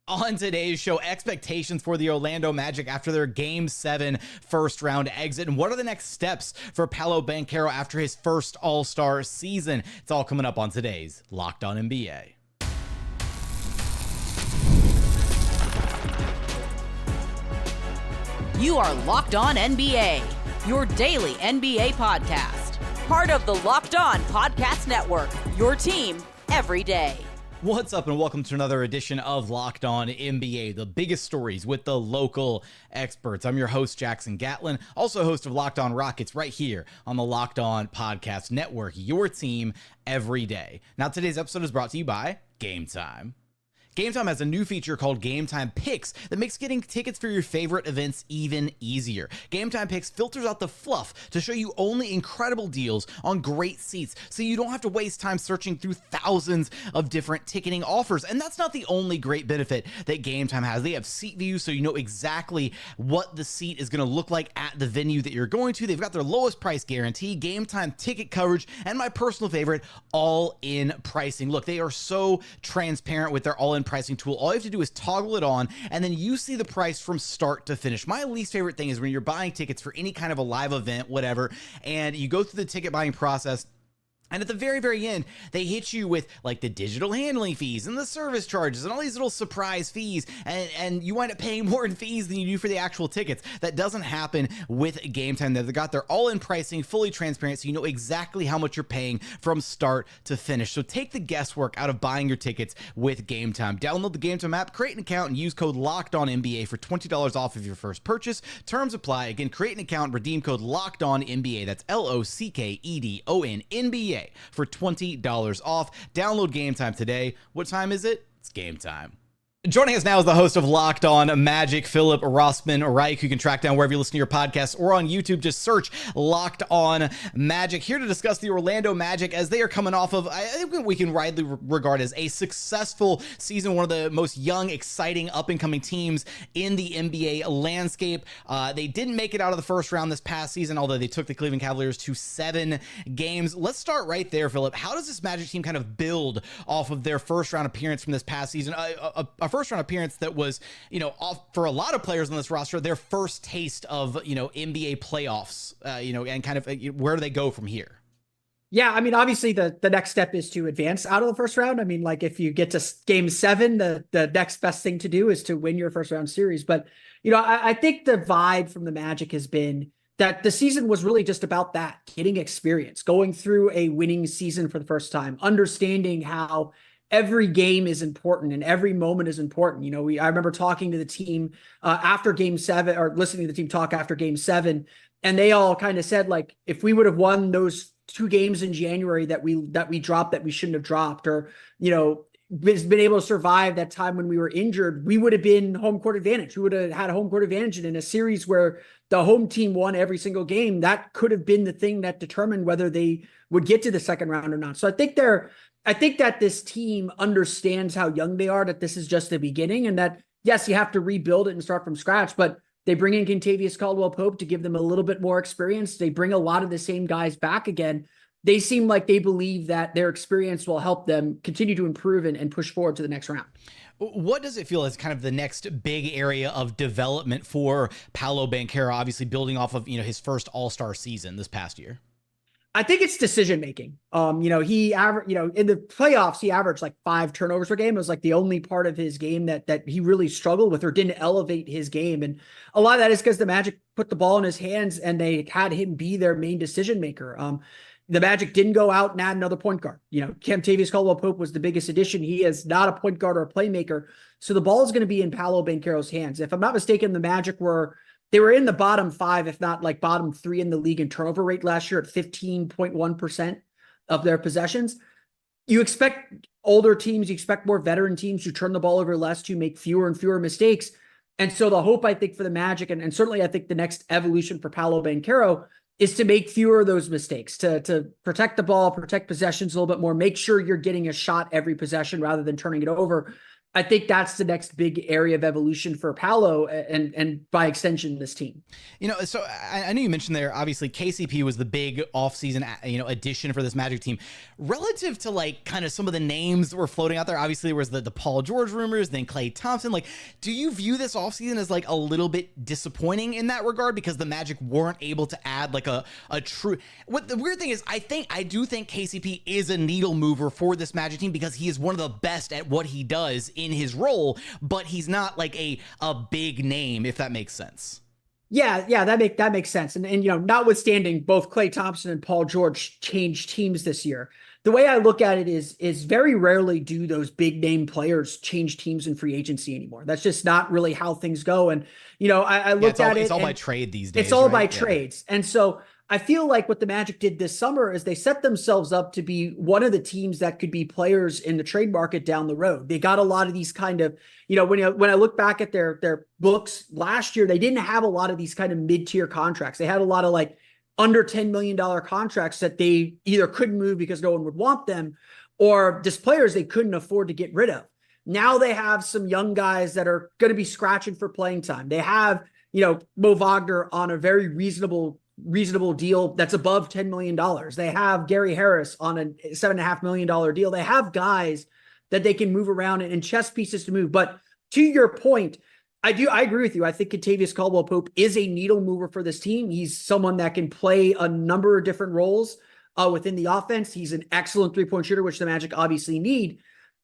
On today's show, expectations for the Orlando Magic after their Game 7 first-round exit, and what are the next steps for Paolo Banchero after his first All-Star season? It's all coming up on today's Locked On NBA. You are Locked On NBA, your daily NBA podcast. Part of the Locked On Podcast Network, your team every day. What's up, and welcome to another edition of Locked On NBA, the biggest stories with the local experts. I'm your host, Jackson Gatlin, also host of Locked On Rockets right here on the Locked On Podcast Network, your team every day. Now, today's episode is brought to you by GameTime. GameTime has a new feature called GameTime Picks that makes getting tickets for your favorite events even easier. GameTime Picks filters out the fluff to show you only incredible deals on great seats, so you don't have to waste time searching through thousands of different ticketing offers. And that's not the only great benefit that GameTime has. They have seat views, so you know exactly what the seat is going to look like at the venue that you're going to. They've got their lowest price guarantee, GameTime ticket coverage, and my personal favorite, all-in pricing. Look, they are so transparent with their all-in pricing tool. All you have to do is toggle it on, and then you see the price from start to finish. My least favorite thing is when you're buying tickets for any kind of a live event, whatever, and you go through the ticket buying process, and at the very, very end, they hit you with like the digital handling fees and the service charges and all these little surprise fees. And you wind up paying more in fees than you do for the actual tickets. That doesn't happen with GameTime. They've got their all-in pricing, fully transparent, so you know exactly how much you're paying from start to finish. So take the guesswork out of buying your tickets with GameTime. Download the GameTime app, create an account, and use code LOCKEDONNBA for $20 off of your first purchase. Terms apply. Again, create an account, redeem code LOCKEDONNBA. That's LOCKEDONNBA. For $20 off. Download GameTime today. What time is it? It's game time. Joining us now is the host of Locked On Magic, Philip Rossman-Reich, who you can track down wherever you listen to your podcasts or on YouTube. Just search Locked On Magic. Here to discuss the Orlando Magic as they are coming off of, I think we can rightly regard as a successful season, one of the most young, exciting, up-and-coming teams in the NBA landscape. They didn't make it out of the first round this past season, although they took the Cleveland Cavaliers to 7 games. Let's start right there, Philip. How does this Magic team kind of build off of their first-round appearance from this past season? A first-round appearance that was, for a lot of players on this roster, their first taste of, NBA playoffs, and kind of where do they go from here? Yeah, I mean, obviously the next step is to advance out of the first round. I mean, like if you get to Game 7, the next best thing to do is to win your first round series. But, I think the vibe from the Magic has been that the season was really just about that, getting experience, going through a winning season for the first time, understanding how every game is important and every moment is important. I remember talking to the team after Game 7, or listening to the team talk after Game 7, and they all kind of said, like, if we would have won those 2 games in January that we dropped, that we shouldn't have dropped, or been able to survive that time when we were injured, we would have been home court advantage. We would have had a home court advantage, and in a series where the home team won every single game, that could have been the thing that determined whether they would get to the second round or not. So I think that this team understands how young they are, that this is just the beginning, and that, yes, you have to rebuild it and start from scratch, but they bring in Kentavious Caldwell-Pope to give them a little bit more experience. They bring a lot of the same guys back again. They seem like they believe that their experience will help them continue to improve and push forward to the next round. What does it feel as kind of the next big area of development for Paolo Banchero, obviously building off of, his first All-Star season this past year? I think it's decision making. He averaged, in the playoffs, he averaged like 5 turnovers per game. It was like the only part of his game that he really struggled with or didn't elevate his game. And a lot of that is because the Magic put the ball in his hands and they had him be their main decision maker. The Magic didn't go out and add another point guard. Kentavious Caldwell-Pope was the biggest addition. He is not a point guard or a playmaker. So the ball is going to be in Paolo Banchero's hands. If I'm not mistaken, the Magic were in the bottom 5, if not like bottom 3 in the league in turnover rate last year at 15.1% of their possessions. You expect older teams, you expect more veteran teams to turn the ball over less, to make fewer and fewer mistakes. And so the hope, I think, for the Magic, and certainly I think the next evolution for Paolo Banchero, is to make fewer of those mistakes, to protect the ball, protect possessions a little bit more, make sure you're getting a shot every possession rather than turning it over. I think that's the next big area of evolution for Paolo and by extension, this team. So I know you mentioned there, obviously KCP was the big offseason, addition for this Magic team. Relative to like kind of some of the names that were floating out there, obviously there was the Paul George rumors, then Klay Thompson. Like, do you view this offseason as like a little bit disappointing in that regard because the Magic weren't able to add like a true, what the weird thing is, I do think KCP is a needle mover for this Magic team because he is one of the best at what he does in his role, but he's not like a big name, if that makes sense. Yeah, that makes sense. And notwithstanding both Klay Thompson and Paul George changed teams this year, the way I look at it is very rarely do those big name players change teams in free agency anymore. That's just not really how things go. And I looked at it. It's all by trade these days. It's all by trades. And so I feel like what the Magic did this summer is they set themselves up to be one of the teams that could be players in the trade market down the road. They got a lot of these kind of, when I look back at their books last year, they didn't have a lot of these kind of mid-tier contracts. They had a lot of like under $10 million contracts that they either couldn't move because no one would want them, or just players they couldn't afford to get rid of. Now they have some young guys that are going to be scratching for playing time. They have, Mo Wagner on a very reasonable deal that's above $10 million. They have Gary Harris on a $7.5 million deal. They have guys that they can move around and chess pieces to move. But to your point, I agree with you. I think Kentavious Caldwell-Pope is a needle mover for this team. He's someone that can play a number of different roles within the offense. He's an excellent three-point shooter, which the Magic obviously need.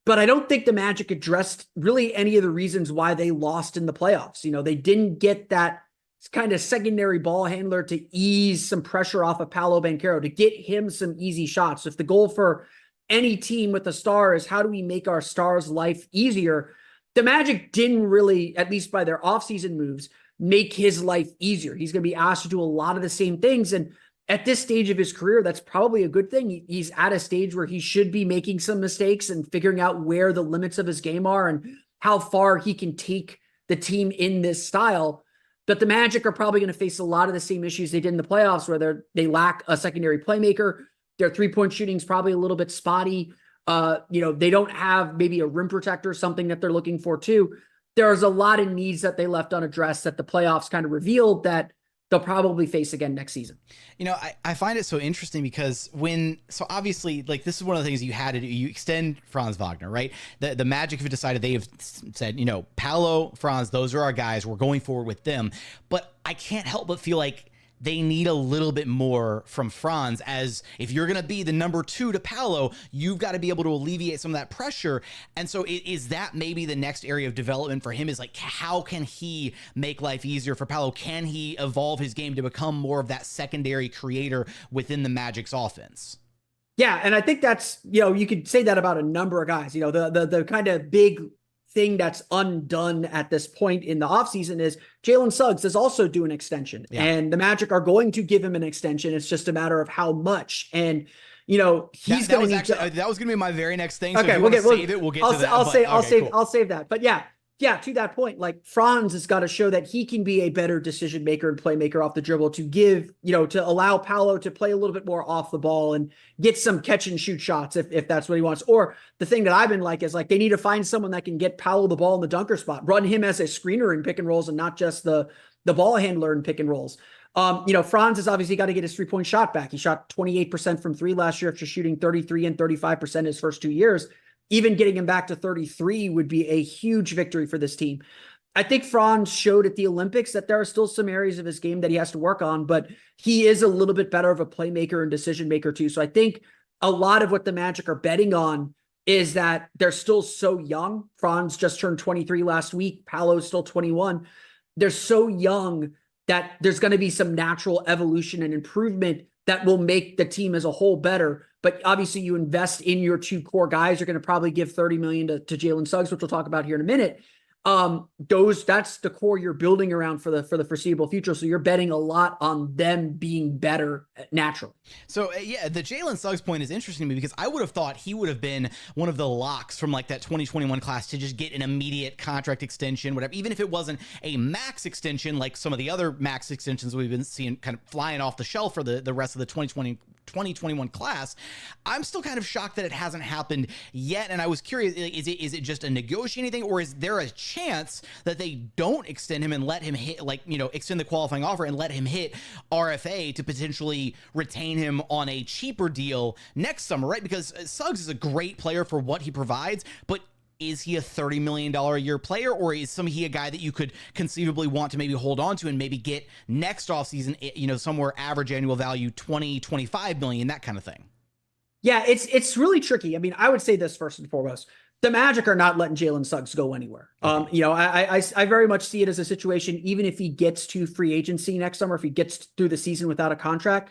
But I don't think the Magic addressed really any of the reasons why they lost in the playoffs. They didn't get that kind of secondary ball handler to ease some pressure off of Paolo Banchero, to get him some easy shots. If the goal for any team with a star is how do we make our star's life easier, the Magic didn't really, at least by their offseason moves, make his life easier. He's going to be asked to do a lot of the same things. And at this stage of his career, that's probably a good thing. He's at a stage where he should be making some mistakes and figuring out where the limits of his game are and how far he can take the team in this style. But the Magic are probably going to face a lot of the same issues they did in the playoffs, where they lack a secondary playmaker. Their three-point shooting is probably a little bit spotty. They don't have maybe a rim protector, something that they're looking for too. There's a lot of needs that they left unaddressed that the playoffs kind of revealed that they'll probably face again next season. I find it so interesting because so obviously, like, this is one of the things you had to do. You extend Franz Wagner, right? The Magic have decided, they have said, Paolo, Franz, those are our guys. We're going forward with them. But I can't help but feel like they need a little bit more from Franz, as if you're going to be the number 2 to Paolo, you've got to be able to alleviate some of that pressure. And so is that maybe the next area of development for him, is like, how can he make life easier for Paolo? Can he evolve his game to become more of that secondary creator within the Magic's offense? Yeah. And I think that's, you could say that about a number of guys. The kind of big thing that's undone at this point in the offseason is Jalen Suggs is also due an extension, and the Magic are going to give him an extension. It's just a matter of how much. And he's going to that was going to be my very next thing. So okay, we'll get to that. I'll save that. But yeah, to that point, like, Franz has got to show that he can be a better decision maker and playmaker off the dribble, to give, to allow Paolo to play a little bit more off the ball and get some catch and shoot shots if that's what he wants. Or the thing that I've been like is, like, they need to find someone that can get Paolo the ball in the dunker spot, run him as a screener in pick and rolls and not just the ball handler in pick and rolls. Franz has obviously got to get his 3-point shot back. He shot 28% from 3 last year after shooting 33 and 35% his first 2 years. Even getting him back to 33 would be a huge victory for this team. I think Franz showed at the Olympics that there are still some areas of his game that he has to work on, but he is a little bit better of a playmaker and decision maker too. So I think a lot of what the Magic are betting on is that they're still so young. Franz just turned 23 last week. Paolo's still 21. They're so young that there's going to be some natural evolution and improvement that will make the team as a whole better. But obviously you invest in your 2 core guys. You're going to probably give $30 million to Jalen Suggs, which we'll talk about here in a minute. That's the core you're building around for the foreseeable future. So you're betting a lot on them being better naturally. So the Jalen Suggs point is interesting to me, because I would have thought he would have been one of the locks from like that 2021 class to just get an immediate contract extension, whatever, even if it wasn't a max extension, like some of the other max extensions we've been seeing kind of flying off the shelf for the rest of the 2020 2021 class. I'm still kind of shocked that it hasn't happened yet. And I was curious, is it just a negotiating thing, or is there a chance that they don't extend him and let him hit, like, extend the qualifying offer and let him hit RFA to potentially retain him on a cheaper deal next summer, right? Because Suggs is a great player for what he provides, but is he a $30 million a year player, or is he a guy that you could conceivably want to maybe hold on to and maybe get next offseason, somewhere average annual value 20, 25 million, that kind of thing? Yeah, it's really tricky. I mean, I would say this first and foremost. The Magic are not letting Jalen Suggs go anywhere. Okay. I very much see it as a situation, even if he gets to free agency next summer, if he gets through the season without a contract,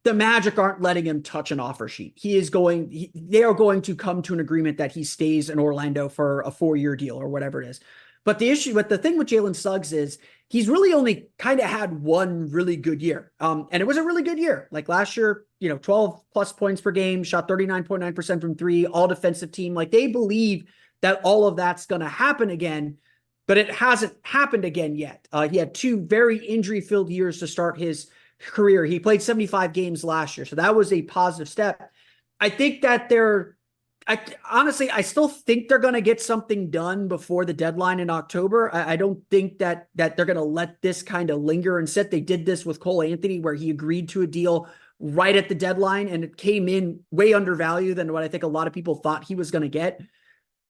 the Magic aren't letting him touch an offer sheet. They are going to come to an agreement that he stays in Orlando for a 4-year deal or whatever it is. But the thing with Jalen Suggs is he's really only kind of had one really good year. And it was a really good year. Like last year, 12 plus points per game, shot 39.9% from three, all defensive team. Like they believe that all of that's going to happen again, but it hasn't happened again yet. He had 2 very injury-filled years to start his career. He played 75 games last year, so that was a positive step. I think that honestly, I still think they're going to get something done before the deadline in October. I don't think that they're going to let this kind of linger and sit. They did this with Cole Anthony, where he agreed to a deal right at the deadline, and it came in way undervalued than what I think a lot of people thought he was going to get.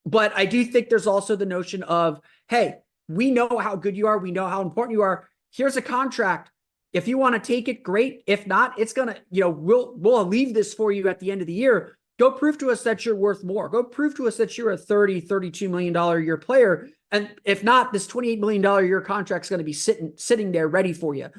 But I do think there's also the notion of, hey, we know how good you are. We know how important you are. Here's a contract. If you want to take it, great. If not, it's going to, we'll leave this for you at the end of the year. Go prove to us that you're worth more. Go prove to us that you're a $32 million a year player. And if not, this $28 million a year contract is going to be sitting there ready for you.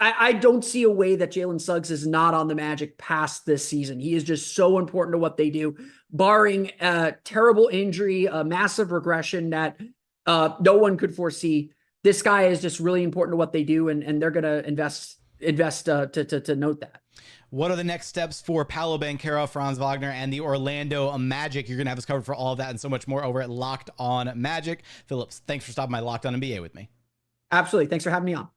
I don't see a way that Jalen Suggs is not on the Magic past this season. He is just so important to what they do, barring a terrible injury, a massive regression that no one could foresee. This guy is just really important to what they do, and they're going to invest to note that. What are the next steps for Paolo Banchero, Franz Wagner, and the Orlando Magic? You're going to have us covered for all of that and so much more over at Locked On Magic. Phillips, thanks for stopping by Locked On NBA with me. Absolutely. Thanks for having me on.